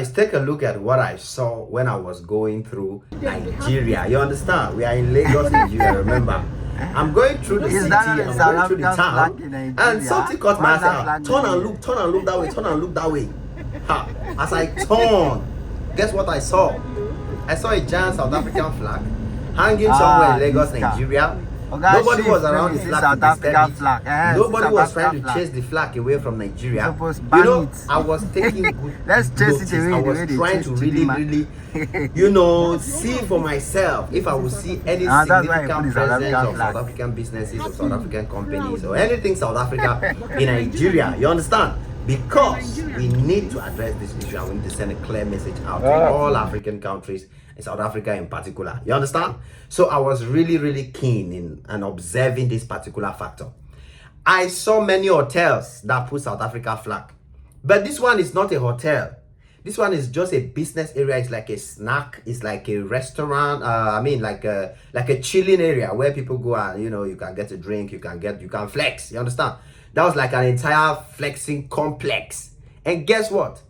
Let's take a look at what I saw when I was going through Nigeria. You understand? We are in Lagos, Nigeria, remember? I'm going through the city, I'm going through the town, and something caught my eye. Turn and look that way, turn and look that way. Ha. As I turn, guess what I saw? I saw a giant South African flag hanging somewhere in Lagos, Nigeria. Nobody was around the flag to disturb it. Nobody was trying to chase the flag away from Nigeria. You know, I was taking good notice. I was trying to really, see for myself if I would see any significant presence of South African businesses or South African companies or anything South Africa in Nigeria. You understand? Because we need to address this issue and we need to send a clear message out to all African countries, in South Africa in particular. You understand? So I was really keen in and observing this particular factor. I saw many hotels that put South Africa flag, but this one is not a hotel. This one is just a business area. It's like a snack. It's like a restaurant. Like a chilling area where people go and you can get a drink. You can flex. You understand? That was like an entire flexing complex. And guess what?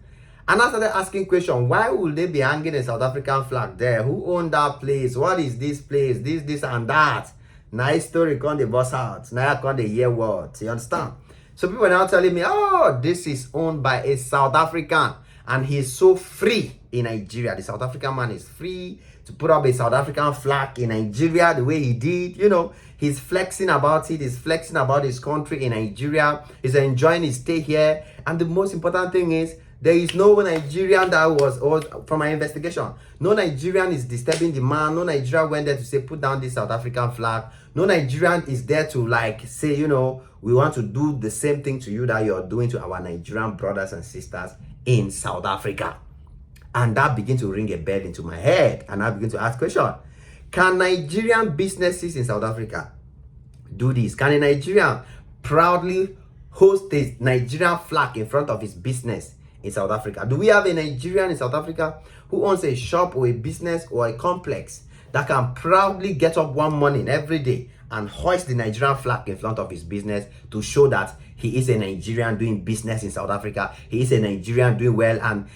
And I started asking question, why would they be hanging a South African flag there? Who owned that place? What is this place? This and that. Nice story, come the bus out. Now come the year what? You understand? So people are now telling me, oh, this is owned by a South African. And he's so free in Nigeria. The South African man is free to put up a South African flag in Nigeria the way he did. He's flexing about it. He's flexing about his country in Nigeria. He's enjoying his stay here. And the most important thing is, there is no Nigerian that was, from my investigation, no Nigerian is disturbing the man. No Nigerian went there to say, put down this South African flag. No Nigerian is there to say, we want to do the same thing to you that you're doing to our Nigerian brothers and sisters in South Africa. And that began to ring a bell into my head. And I began to ask question, can Nigerian businesses in South Africa do this? Can a Nigerian proudly host a Nigerian flag in front of his business in South Africa? Do we have a Nigerian in South Africa who owns a shop or a business or a complex that can proudly get up one morning every day and hoist the Nigerian flag in front of his business to show that he is a Nigerian doing business in South Africa? He is a Nigerian doing well. And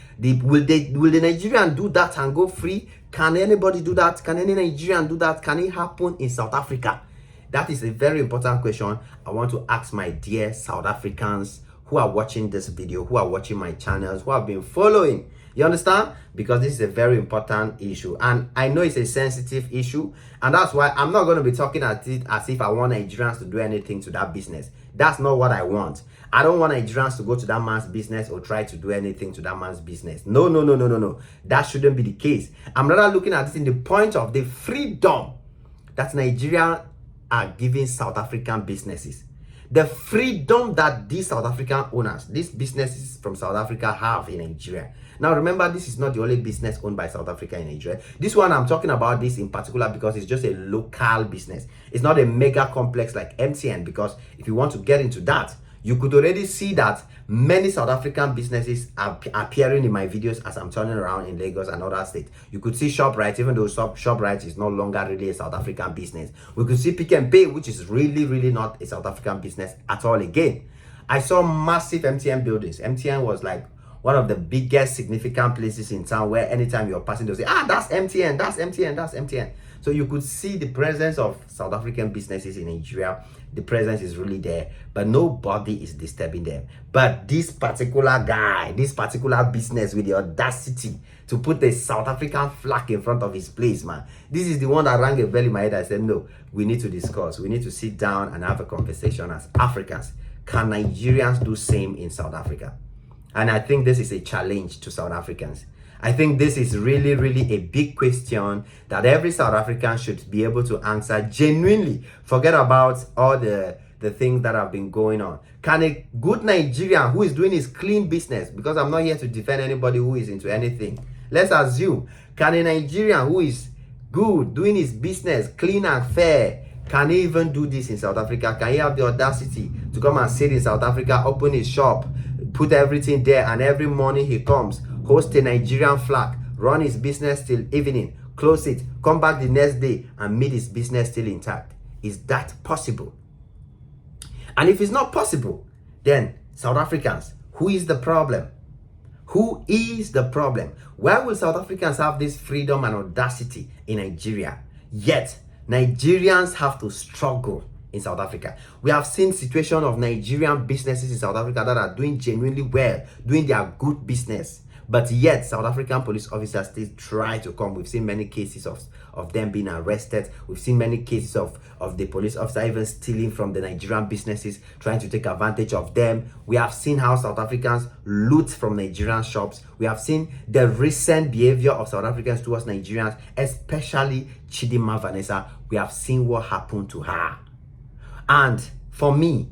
will the Nigerian do that and go free? Can anybody do that? Can any Nigerian do that? Can it happen in South Africa? That is a very important question I want to ask my dear South Africans who are watching this video, who are watching my channels, who have been following. You understand? Because this is a very important issue. And I know it's a sensitive issue. And that's why I'm not going to be talking at it as if I want Nigerians to do anything to that business. That's not what I want. I don't want Nigerians to go to that man's business or try to do anything to that man's business. No. That shouldn't be the case. I'm rather looking at it in the point of the freedom that Nigeria are giving South African businesses. The freedom that these South African owners, these businesses from South Africa have in Nigeria. Now remember, this is not the only business owned by South Africa in Nigeria. This one, I'm talking about this in particular because it's just a local business. It's not a mega complex like MTN, because if you want to get into that, you could already see that many South African businesses are appearing in my videos as I'm turning around in Lagos and other states. You could see ShopRite, even though ShopRite is no longer really a South African business. We could see Pick n Pay, which is really not a South African business at all again. I saw massive MTN buildings. MTN was like one of the biggest significant places in town where anytime you're passing, they'll say, that's MTN, that's MTN, that's MTN. So you could see the presence of South African businesses in Nigeria. The presence is really there, but nobody is disturbing them. But this particular guy, this particular business with the audacity to put a South African flag in front of his place, man. This is the one that rang a bell in my head. I said, no, we need to discuss. We need to sit down and have a conversation as Africans. Can Nigerians do same in South Africa? And I think this is a challenge to South Africans. I think this is really a big question that every South African should be able to answer genuinely. Forget about all the things that have been going on. Can a good Nigerian who is doing his clean business, because I'm not here to defend anybody who is into anything. Let's assume, can a Nigerian who is good, doing his business, clean and fair, can he even do this in South Africa? Can he have the audacity to come and sit in South Africa, open his shop, put everything there, and every morning he comes, host a Nigerian flag, run his business till evening, close it, come back the next day and meet his business still intact? Is that possible? And if it's not possible, then South Africans, who is the problem? Who is the problem? Why will South Africans have this freedom and audacity in Nigeria, yet Nigerians have to struggle in South Africa? We have seen situation of Nigerian businesses in South Africa that are doing genuinely well, doing their good business, but yet South African police officers still try to come. We've seen many cases of them being arrested. We've seen many cases of the police officer even stealing from the Nigerian businesses, trying to take advantage of them. We have seen how South Africans loot from Nigerian shops. We have seen the recent behavior of South Africans towards Nigerians, especially Chidima Vanessa. We have seen what happened to her. And for me,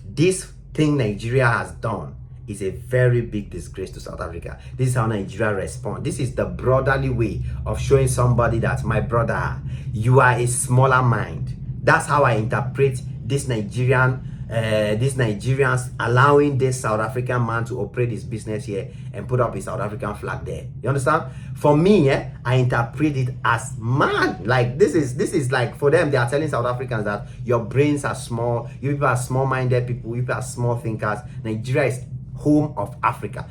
this thing Nigeria has done is a very big disgrace to South Africa. This is how Nigeria responds. This is the brotherly way of showing somebody that, my brother, you are a smaller mind. That's how I interpret this Nigerians allowing this South African man to operate his business here and put up his South African flag there. You understand? For me, I interpret it as, man, like this is like, for them, they are telling South Africans that your brains are small, you people are small-minded people, you people are small thinkers. Nigeria is home of Africa.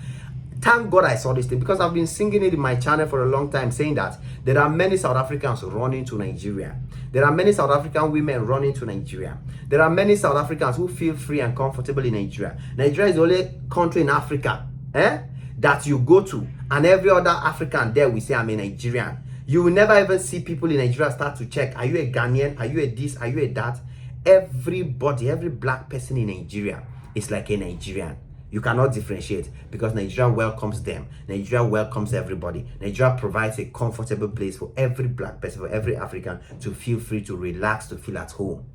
Thank God I saw this thing, because I've been singing it in my channel for a long time, saying that there are many South Africans running to Nigeria. There are many South African women running to Nigeria. There are many South Africans who feel free and comfortable in Nigeria. Nigeria is the only country in Africa that you go to, and every other African there will say, I'm a Nigerian. You will never even see people in Nigeria start to check, are you a Ghanaian? Are you a this? Are you a that? Everybody, every black person in Nigeria is like a Nigerian. You cannot differentiate, because Nigeria welcomes them. Nigeria welcomes everybody. Nigeria provides a comfortable place for every black person, for every African to feel free, to relax, to feel at home.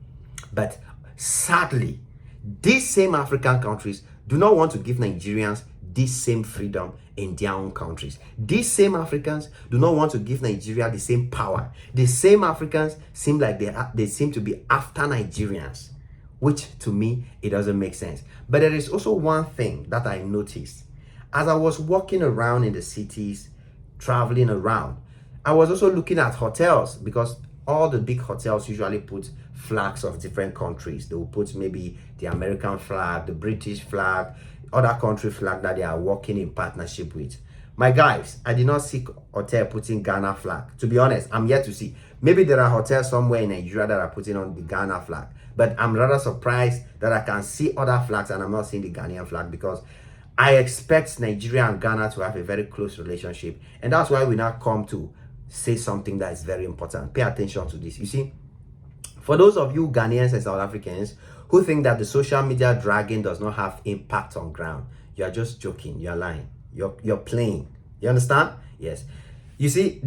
But sadly, these same African countries do not want to give Nigerians this same freedom in their own countries. These same Africans do not want to give Nigeria the same power. The same Africans seem like they seem to be after Nigerians, which to me, it doesn't make sense. But there is also one thing that I noticed. As I was walking around in the cities, traveling around, I was also looking at hotels, because all the big hotels usually put flags of different countries. They will put maybe the American flag, the British flag, other country flag that they are working in partnership with. My guys, I did not see hotel putting Ghana flag. To be honest, I'm yet to see. Maybe there are hotels somewhere in Nigeria that are putting on the Ghana flag. But I'm rather surprised that I can see other flags and I'm not seeing the Ghanaian flag, because I expect Nigeria and Ghana to have a very close relationship. And that's why we now come to say something that is very important. Pay attention to this. You see, for those of you Ghanaians and South Africans who think that the social media dragging does not have impact on ground, you are just joking. You're lying. You're playing. You understand? Yes. You see,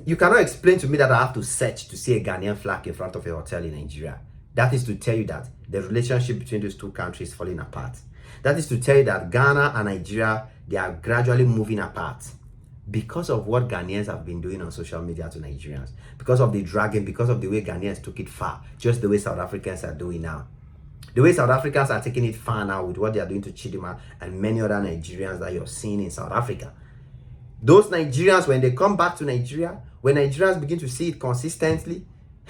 you cannot explain to me that I have to search to see a Ghanaian flag in front of a hotel in Nigeria. That is to tell you that the relationship between those two countries is falling apart. That is to tell you that Ghana and Nigeria, they are gradually moving apart because of what Ghanaians have been doing on social media to Nigerians, because of the dragging, because of the way Ghanaians took it far, just the way South Africans are doing now. The way South Africans are taking it far now with what they are doing to Chidima and many other Nigerians that you're seeing in South Africa. Those Nigerians, when they come back to Nigeria, when Nigerians begin to see it consistently,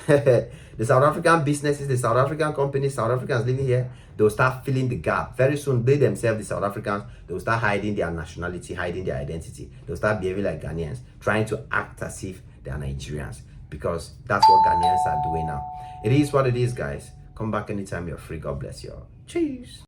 the South African businesses, the South African companies, South Africans living here, they'll start filling the gap. Very soon, they themselves, the South Africans, they'll start hiding their nationality, hiding their identity. They'll start behaving like Ghanaians, trying to act as if they are Nigerians, because that's what Ghanaians are doing now. It is what it is, guys. Come back anytime you're free. God bless you all. Cheers.